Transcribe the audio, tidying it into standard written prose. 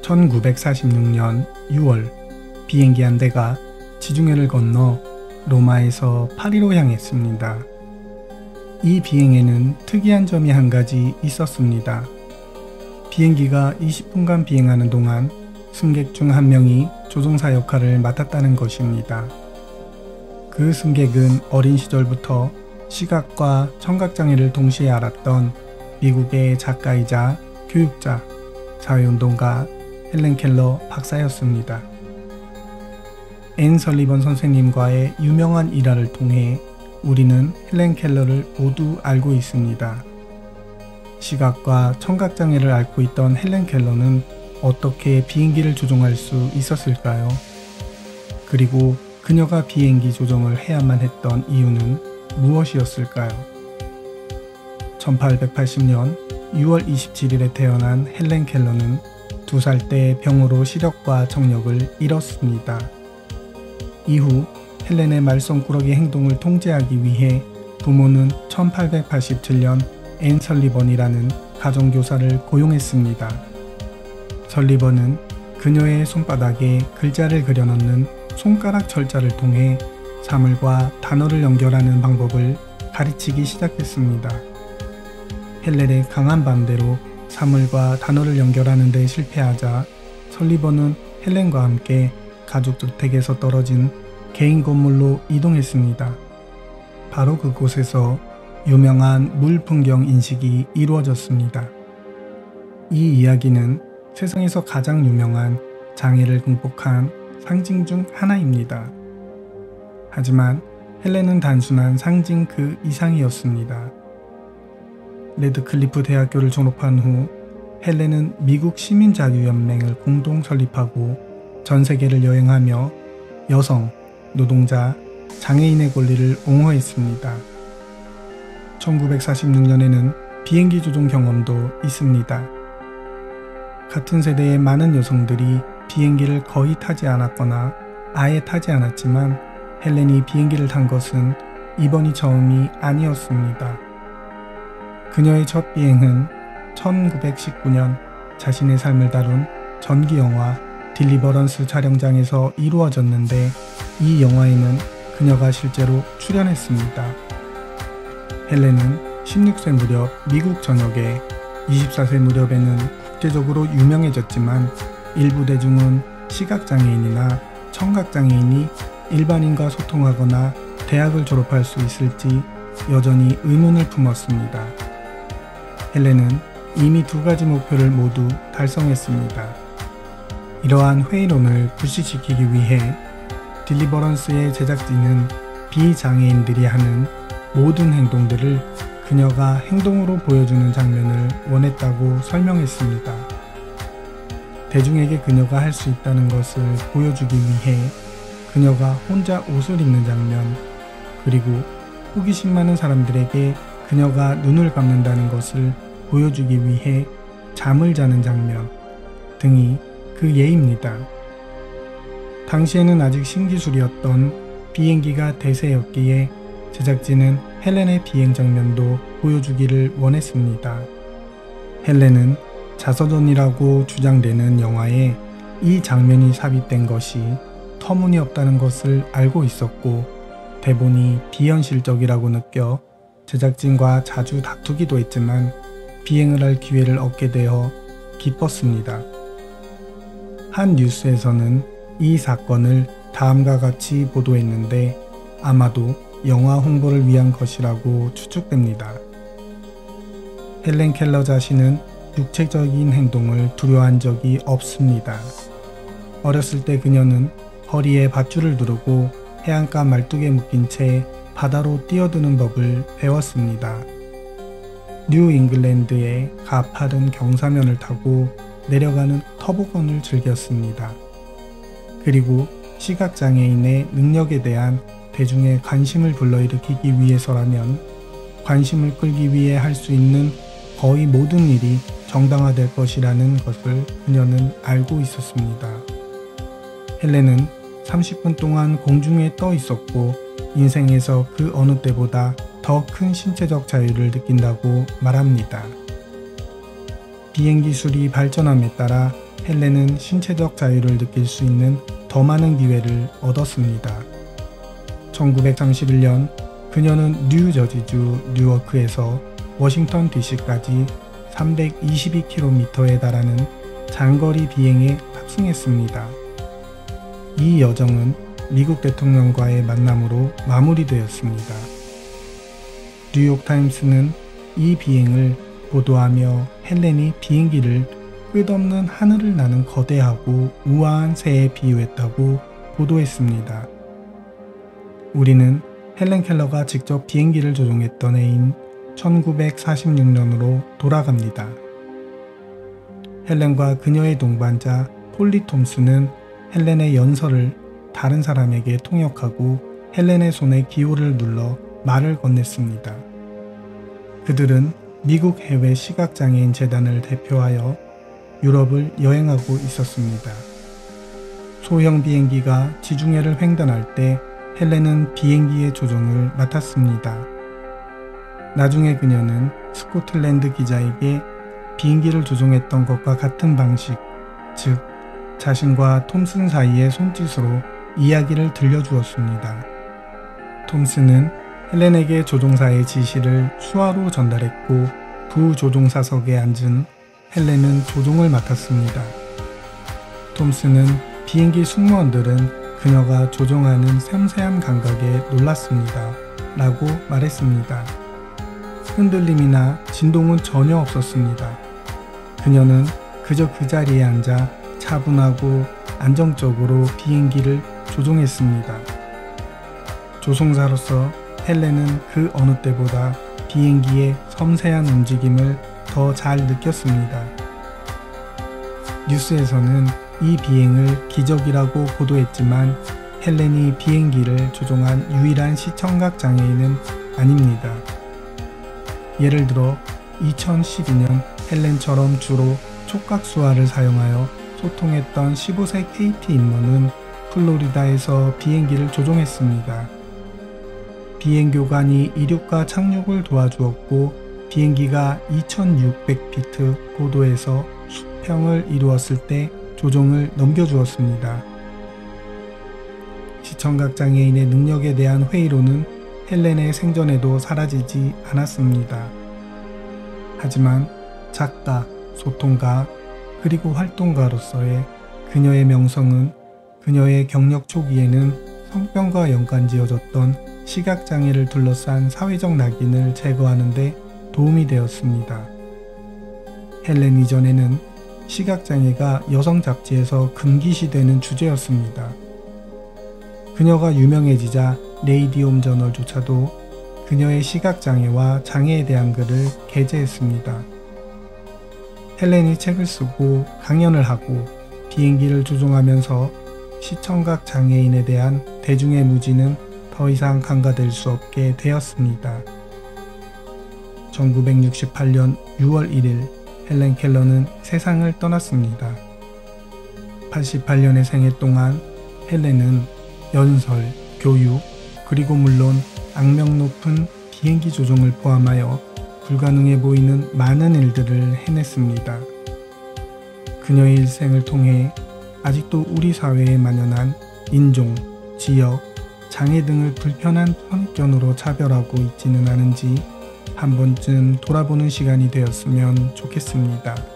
1946년 6월 비행기 한 대가 지중해를 건너 로마에서 파리로 향했습니다. 이 비행에는 특이한 점이 한 가지 있었습니다. 비행기가 20분간 비행하는 동안 승객 중 한 명이 조종사 역할을 맡았다는 것입니다. 그 승객은 어린 시절부터 시각과 청각장애를 동시에 앓았던 미국의 작가이자 교육자, 사회운동가 헬렌 켈러 박사였습니다. 앤 설리번 선생님과의 유명한 일화를 통해 우리는 헬렌 켈러를 모두 알고 있습니다. 시각과 청각장애를 앓고 있던 헬렌 켈러는 어떻게 비행기를 조종할 수 있었을까요? 그리고 그녀가 비행기 조종을 해야만 했던 이유는 무엇이었을까요? 1880년 6월 27일에 태어난 헬렌 켈러는 2살 때 병으로 시력과 청력을 잃었습니다. 이후 헬렌의 말썽꾸러기 행동을 통제하기 위해 부모는 1887년 앤 설리번이라는 가정교사를 고용했습니다. 설리번은 그녀의 손바닥에 글자를 그려넣는 손가락 철자를 통해 사물과 단어를 연결하는 방법을 가르치기 시작했습니다. 헬렌의 강한 반대로 사물과 단어를 연결하는 데 실패하자 설리번은 헬렌과 함께 가족주택에서 떨어진 개인 건물로 이동했습니다. 바로 그곳에서 유명한 물 풍경 인식이 이루어졌습니다. 이 이야기는 세상에서 가장 유명한 장애를 극복한 상징 중 하나입니다. 하지만 헬렌은 단순한 상징 그 이상이었습니다. 레드클리프 대학교를 졸업한 후 헬렌은 미국 시민자유연맹을 공동 설립하고 전 세계를 여행하며 여성, 노동자, 장애인의 권리를 옹호했습니다. 1946년에는 비행기 조종 경험도 있습니다. 같은 세대의 많은 여성들이 비행기를 거의 타지 않았거나 아예 타지 않았지만 헬렌이 비행기를 탄 것은 이번이 처음이 아니었습니다. 그녀의 첫 비행은 1919년 자신의 삶을 다룬 전기영화 딜리버런스 촬영장에서 이루어졌는데 이 영화에는 그녀가 실제로 출연했습니다. 헬렌은 16세 무렵 미국 전역에 24세 무렵에는 국제적으로 유명해졌지만 일부 대중은 시각장애인이나 청각장애인이 일반인과 소통하거나 대학을 졸업할 수 있을지 여전히 의문을 품었습니다. 헬렌은 이미 2가지 목표를 모두 달성했습니다. 이러한 회의론을 불식시키기 위해 딜리버런스의 제작진은 비장애인들이 하는 모든 행동들을 그녀가 행동으로 보여주는 장면을 원했다고 설명했습니다. 대중에게 그녀가 할 수 있다는 것을 보여주기 위해 그녀가 혼자 옷을 입는 장면, 그리고 호기심 많은 사람들에게 그녀가 눈을 감는다는 것을 보여주기 위해 잠을 자는 장면 등이 그 예입니다. 당시에는 아직 신기술이었던 비행기가 대세였기에 제작진은 헬렌의 비행 장면도 보여주기를 원했습니다. 헬렌은 자서전이라고 주장되는 영화에 이 장면이 삽입된 것이 터무니없다는 것을 알고 있었고 대본이 비현실적이라고 느껴 제작진과 자주 다투기도 했지만 비행을 할 기회를 얻게 되어 기뻤습니다. 한 뉴스에서는 이 사건을 다음과 같이 보도했는데 아마도 영화 홍보를 위한 것이라고 추측됩니다. 헬렌 켈러 자신은 육체적인 행동을 두려워한 적이 없습니다. 어렸을 때 그녀는 허리에 밧줄을 두르고 해안가 말뚝에 묶인 채 바다로 뛰어드는 법을 배웠습니다. 뉴 잉글랜드의 가파른 경사면을 타고 내려가는 터보건을 즐겼습니다. 그리고 시각장애인의 능력에 대한 대중의 관심을 불러일으키기 위해서라면 관심을 끌기 위해 할 수 있는 거의 모든 일이 정당화될 것이라는 것을 그녀는 알고 있었습니다. 헬렌은 30분 동안 공중에 떠 있었고 인생에서 그 어느 때보다 더 큰 신체적 자유를 느낀다고 말합니다. 비행 기술이 발전함에 따라 헬렌은 신체적 자유를 느낄 수 있는 더 많은 기회를 얻었습니다. 1931년 그녀는 뉴저지주 뉴워크에서 워싱턴 DC까지 322km에 달하는 장거리 비행에 탑승했습니다. 이 여정은 미국 대통령과의 만남으로 마무리되었습니다. 뉴욕타임스는 이 비행을 보도하며 헬렌이 비행기를 끝없는 하늘을 나는 거대하고 우아한 새에 비유했다고 보도했습니다. 우리는 헬렌 켈러가 직접 비행기를 조종했던 해인 1946년으로 돌아갑니다. 헬렌과 그녀의 동반자 폴리 톰슨은 헬렌의 연설을 다른 사람에게 통역하고 헬렌의 손에 기호를 눌러 말을 건넸습니다. 그들은 미국 해외 시각장애인 재단을 대표하여 유럽을 여행하고 있었습니다. 소형 비행기가 지중해를 횡단할 때 헬렌은 비행기의 조종을 맡았습니다. 나중에 그녀는 스코틀랜드 기자에게 비행기를 조종했던 것과 같은 방식, 즉 자신과 톰슨 사이의 손짓으로 이야기를 들려주었습니다. 톰슨은 헬렌에게 조종사의 지시를 수화로 전달했고 부조종사석에 앉은 헬렌은 조종을 맡았습니다. 톰슨은 비행기 승무원들은 그녀가 조종하는 섬세한 감각에 놀랐습니다. 라고 말했습니다. 흔들림이나 진동은 전혀 없었습니다. 그녀는 그저 그 자리에 앉아 차분하고 안정적으로 비행기를 조종했습니다. 조종사로서 헬렌은 그 어느 때보다 비행기의 섬세한 움직임을 더 잘 느꼈습니다. 뉴스에서는 이 비행을 기적이라고 보도했지만 헬렌이 비행기를 조종한 유일한 시청각 장애인은 아닙니다. 예를 들어 2012년 헬렌처럼 주로 촉각수화를 사용하여 소통했던 15세 KT 임원은 플로리다에서 비행기를 조종했습니다. 비행교관이 이륙과 착륙을 도와주었고 비행기가 2600피트 고도에서 수평을 이루었을 때 조종을 넘겨주었습니다. 시청각 장애인의 능력에 대한 회의로는 헬렌의 생전에도 사라지지 않았습니다. 하지만 작가, 소통가, 그리고 활동가로서의 그녀의 명성은 그녀의 경력 초기에는 성병과 연관지어졌던 시각장애를 둘러싼 사회적 낙인을 제거하는 데 도움이 되었습니다. 헬렌 이전에는 시각장애가 여성 잡지에서 금기시되는 주제였습니다. 그녀가 유명해지자 레이디홈 저널조차도 그녀의 시각장애와 장애에 대한 글을 게재했습니다. 헬렌이 책을 쓰고 강연을 하고 비행기를 조종하면서 시청각 장애인에 대한 대중의 무지는 더 이상 간과될 수 없게 되었습니다. 1968년 6월 1일 헬렌 켈러는 세상을 떠났습니다. 88년의 생애 동안 헬렌은 연설, 교육, 그리고 물론 악명 높은 비행기 조종을 포함하여 불가능해 보이는 많은 일들을 해냈습니다. 그녀의 일생을 통해 아직도 우리 사회에 만연한 인종, 지역, 장애 등을 불편한 선입견으로 차별하고 있지는 않은지 한 번쯤 돌아보는 시간이 되었으면 좋겠습니다.